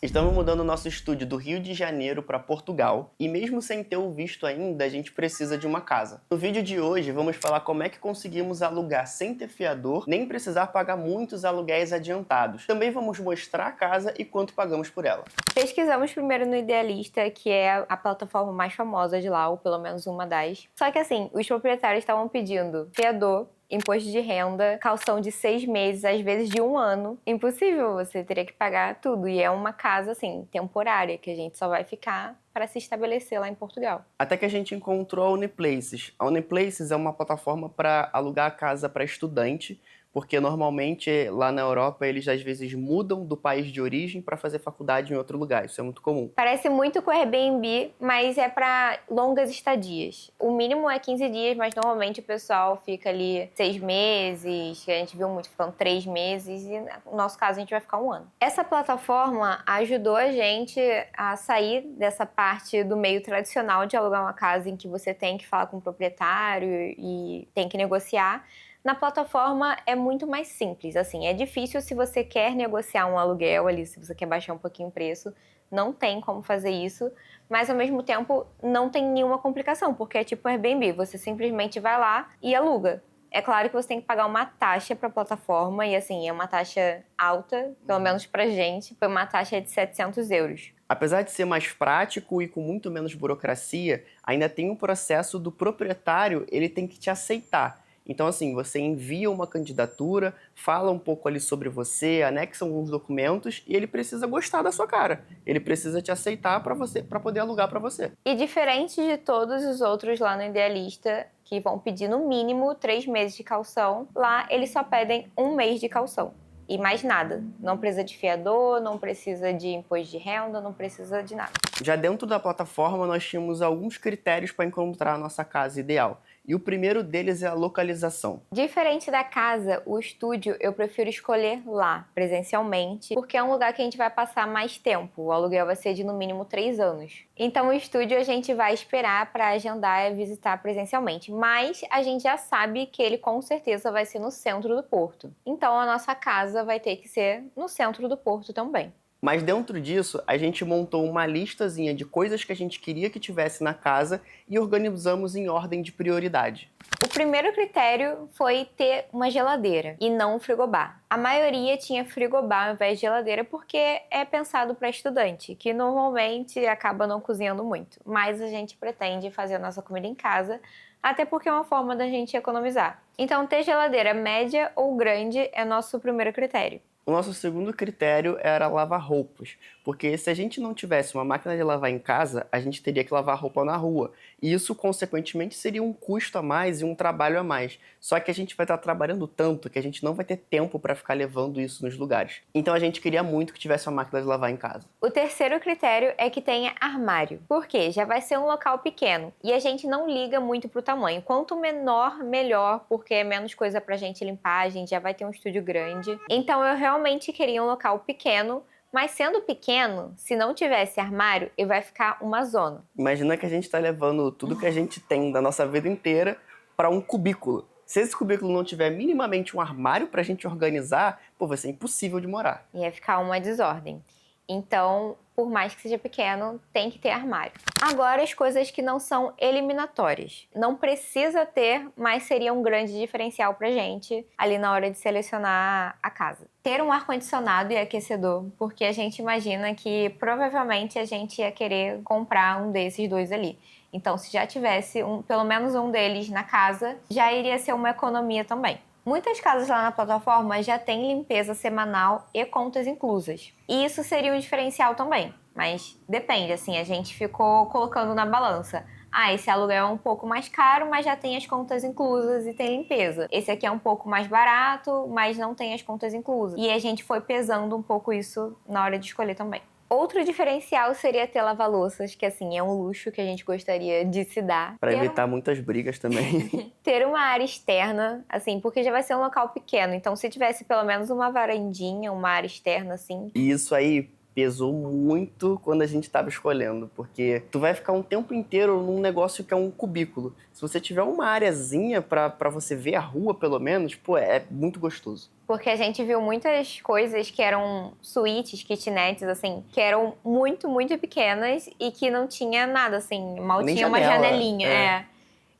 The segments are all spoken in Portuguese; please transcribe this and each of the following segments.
Estamos mudando o nosso estúdio do Rio de Janeiro para Portugal e mesmo sem ter o visto ainda, a gente precisa de uma casa. No vídeo de hoje, vamos falar como é que conseguimos alugar sem ter fiador, nem precisar pagar muitos aluguéis adiantados. Também vamos mostrar a casa e quanto pagamos por ela. Pesquisamos primeiro no Idealista, que é a plataforma mais famosa de lá, ou pelo menos uma das. Só que assim, os proprietários estavam pedindo fiador, imposto de renda, caução de 6 meses, às vezes de 1 ano. Impossível, você teria que pagar tudo. E é uma casa, assim, temporária, que a gente só vai ficar para se estabelecer lá em Portugal. Até que a gente encontrou a Uniplaces. A Uniplaces é uma plataforma para alugar a casa para estudante, porque normalmente lá na Europa eles às vezes mudam do país de origem para fazer faculdade em outro lugar. Isso é muito comum. Parece muito com o Airbnb, mas é para longas estadias. O mínimo é 15 dias, mas normalmente o pessoal fica ali 6 meses, que a gente viu muito ficando 3 meses, e no nosso caso a gente vai ficar 1 ano. Essa plataforma ajudou a gente a sair dessa parte do meio tradicional de alugar uma casa em que você tem que falar com o proprietário e tem que negociar. Na plataforma é muito mais simples, assim, é difícil se você quer negociar um aluguel ali, se você quer baixar um pouquinho o preço, não tem como fazer isso, mas ao mesmo tempo não tem nenhuma complicação, porque é tipo um Airbnb, você simplesmente vai lá e aluga. É claro que você tem que pagar uma taxa para a plataforma, e assim, é uma taxa alta, pelo menos pra gente, foi uma taxa de 700 euros. Apesar de ser mais prático e com muito menos burocracia, ainda tem um processo do proprietário, ele tem que te aceitar. Então, assim, você envia uma candidatura, fala um pouco ali sobre você, anexa alguns documentos e ele precisa gostar da sua cara. Ele precisa te aceitar para poder alugar para você. E diferente de todos os outros lá no Idealista, que vão pedir no mínimo 3 meses de caução, lá eles só pedem 1 mês de caução. E mais nada. Não precisa de fiador, não precisa de imposto de renda, não precisa de nada. Já dentro da plataforma, nós tínhamos alguns critérios para encontrar a nossa casa ideal. E o primeiro deles é a localização. Diferente da casa, o estúdio eu prefiro escolher lá, presencialmente, porque é um lugar que a gente vai passar mais tempo. O aluguel vai ser de no mínimo 3 anos. Então o estúdio a gente vai esperar para agendar e visitar presencialmente, mas a gente já sabe que ele com certeza vai ser no centro do Porto. Então a nossa casa vai ter que ser no centro do Porto também. Mas dentro disso, a gente montou uma listazinha de coisas que a gente queria que tivesse na casa e organizamos em ordem de prioridade. O primeiro critério foi ter uma geladeira e não um frigobar. A maioria tinha frigobar ao invés de geladeira porque é pensado para estudante, que normalmente acaba não cozinhando muito. Mas a gente pretende fazer a nossa comida em casa, até porque é uma forma da gente economizar. Então, ter geladeira média ou grande é nosso primeiro critério. O nosso segundo critério era lavar roupas, porque se a gente não tivesse uma máquina de lavar em casa, a gente teria que lavar roupa na rua. E isso, consequentemente, seria um custo a mais e um trabalho a mais. Só que a gente vai estar trabalhando tanto que a gente não vai ter tempo para ficar levando isso nos lugares. Então a gente queria muito que tivesse uma máquina de lavar em casa. O terceiro critério é que tenha armário. Por quê? Já vai ser um local pequeno e a gente não liga muito pro tamanho. Quanto menor, melhor, porque é menos coisa pra gente limpar, a gente já vai ter um estúdio grande. Então eu realmente queria um local pequeno, mas sendo pequeno, se não tivesse armário, ele vai ficar uma zona. Imagina que a gente está levando tudo que a gente tem da nossa vida inteira para um cubículo. Se esse cubículo não tiver minimamente um armário para a gente organizar, pô, vai ser impossível de morar. Ia ficar uma desordem. Então, por mais que seja pequeno, tem que ter armário. Agora, as coisas que não são eliminatórias. Não precisa ter, mas seria um grande diferencial pra gente ali na hora de selecionar a casa. Ter um ar-condicionado e aquecedor, porque a gente imagina que provavelmente a gente ia querer comprar um desses dois ali. Então, se já tivesse pelo menos um deles na casa, já iria ser uma economia também. Muitas casas lá na plataforma já têm limpeza semanal e contas inclusas. E isso seria um diferencial também, mas depende, assim, a gente ficou colocando na balança. Ah, esse aluguel é um pouco mais caro, mas já tem as contas inclusas e tem limpeza. Esse aqui é um pouco mais barato, mas não tem as contas inclusas. E a gente foi pesando um pouco isso na hora de escolher também. Outro diferencial seria ter lava-louças, que assim, é um luxo que a gente gostaria de se dar. Para evitar muitas brigas também. Ter uma área externa, assim, porque já vai ser um local pequeno. Então, se tivesse pelo menos uma varandinha, uma área externa, assim. E isso aí pesou muito quando a gente estava escolhendo, porque tu vai ficar um tempo inteiro num negócio que é um cubículo. Se você tiver uma areazinha pra você ver a rua, pelo menos, pô, é muito gostoso. Porque a gente viu muitas coisas que eram suítes, kitnets, assim, que eram muito, muito pequenas e que não tinha nada, assim, mal Nem tinha uma janela, janelinha.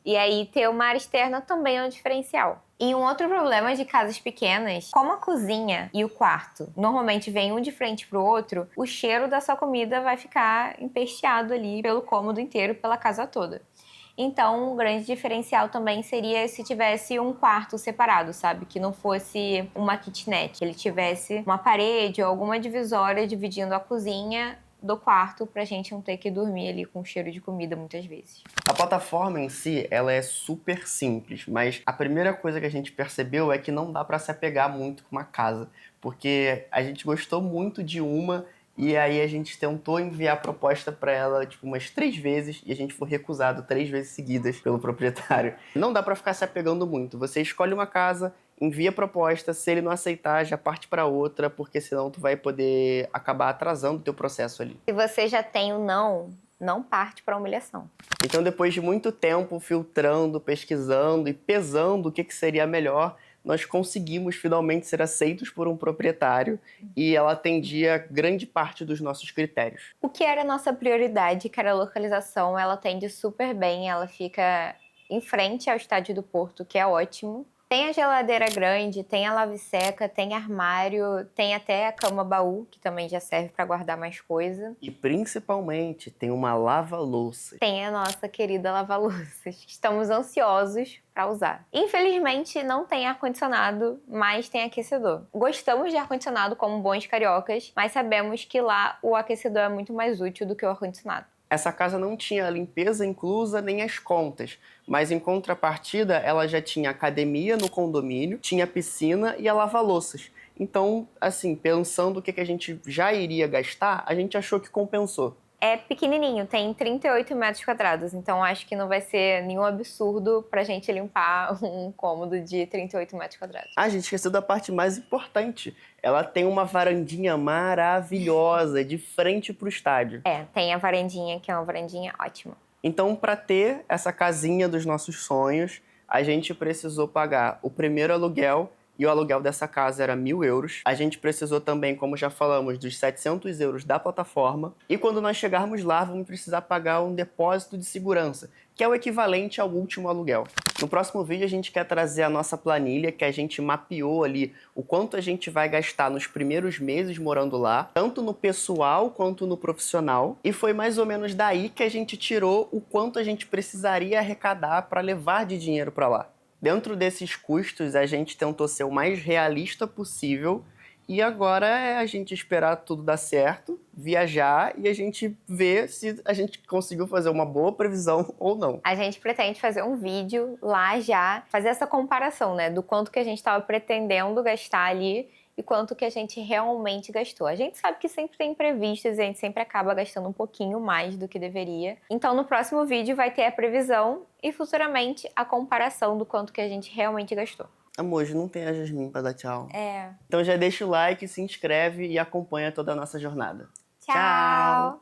E aí ter uma área externa também é um diferencial. E um outro problema de casas pequenas, como a cozinha e o quarto normalmente vêm um de frente pro outro, o cheiro da sua comida vai ficar empesteado ali pelo cômodo inteiro, pela casa toda. Então, um grande diferencial também seria se tivesse um quarto separado, sabe? Que não fosse uma kitnet, que ele tivesse uma parede ou alguma divisória dividindo a cozinha do quarto pra gente não ter que dormir ali com cheiro de comida muitas vezes. A plataforma em si, ela é super simples, mas a primeira coisa que a gente percebeu é que não dá para se apegar muito com uma casa, porque a gente gostou muito de uma e aí a gente tentou enviar a proposta para ela tipo umas 3 vezes e a gente foi recusado 3 vezes seguidas pelo proprietário. Não dá para ficar se apegando muito. Você escolhe uma casa, envia a proposta, se ele não aceitar, já parte para outra, porque senão tu vai poder acabar atrasando o teu processo ali. Se você já tem o não, não parte para humilhação. Então, depois de muito tempo filtrando, pesquisando e pesando o que seria melhor, nós conseguimos finalmente ser aceitos por um proprietário e ela atendia grande parte dos nossos critérios. O que era a nossa prioridade, que era a localização, ela atende super bem, ela fica em frente ao estádio do Porto, que é ótimo. Tem a geladeira grande, tem a lave-seca, tem armário, tem até a cama-baú, que também já serve para guardar mais coisa. E principalmente tem uma lava-louças. Tem a nossa querida lava-louças, que estamos ansiosos para usar. Infelizmente não tem ar-condicionado, mas tem aquecedor. Gostamos de ar-condicionado como bons cariocas, mas sabemos que lá o aquecedor é muito mais útil do que o ar-condicionado. Essa casa não tinha a limpeza inclusa nem as contas, mas em contrapartida ela já tinha academia no condomínio, tinha piscina e a lava-louças. Então, assim, pensando o que a gente já iria gastar, a gente achou que compensou. É pequenininho, tem 38 metros quadrados, então acho que não vai ser nenhum absurdo pra gente limpar um cômodo de 38 metros quadrados. Ah, a gente esqueceu da parte mais importante. Ela tem uma varandinha maravilhosa de frente para o estádio. Tem a varandinha, que é uma varandinha ótima. Então, para ter essa casinha dos nossos sonhos, a gente precisou pagar o primeiro aluguel, e o aluguel dessa casa era 1.000 euros. A gente precisou também, como já falamos, dos 700 euros da plataforma. E quando nós chegarmos lá, vamos precisar pagar um depósito de segurança, que é o equivalente ao último aluguel. No próximo vídeo, a gente quer trazer a nossa planilha, que a gente mapeou ali o quanto a gente vai gastar nos primeiros meses morando lá, tanto no pessoal quanto no profissional. E foi mais ou menos daí que a gente tirou o quanto a gente precisaria arrecadar para levar de dinheiro para lá. Dentro desses custos, a gente tentou ser o mais realista possível e agora é a gente esperar tudo dar certo, viajar e a gente ver se a gente conseguiu fazer uma boa previsão ou não. A gente pretende fazer um vídeo lá já, fazer essa comparação, né, do quanto que a gente estava pretendendo gastar ali e quanto que a gente realmente gastou. A gente sabe que sempre tem imprevistos e a gente sempre acaba gastando um pouquinho mais do que deveria. Então, no próximo vídeo vai ter a previsão e futuramente a comparação do quanto que a gente realmente gastou. Amor, hoje não tem a Jasmine pra dar tchau. É. Então já deixa o like, se inscreve e acompanha toda a nossa jornada. Tchau!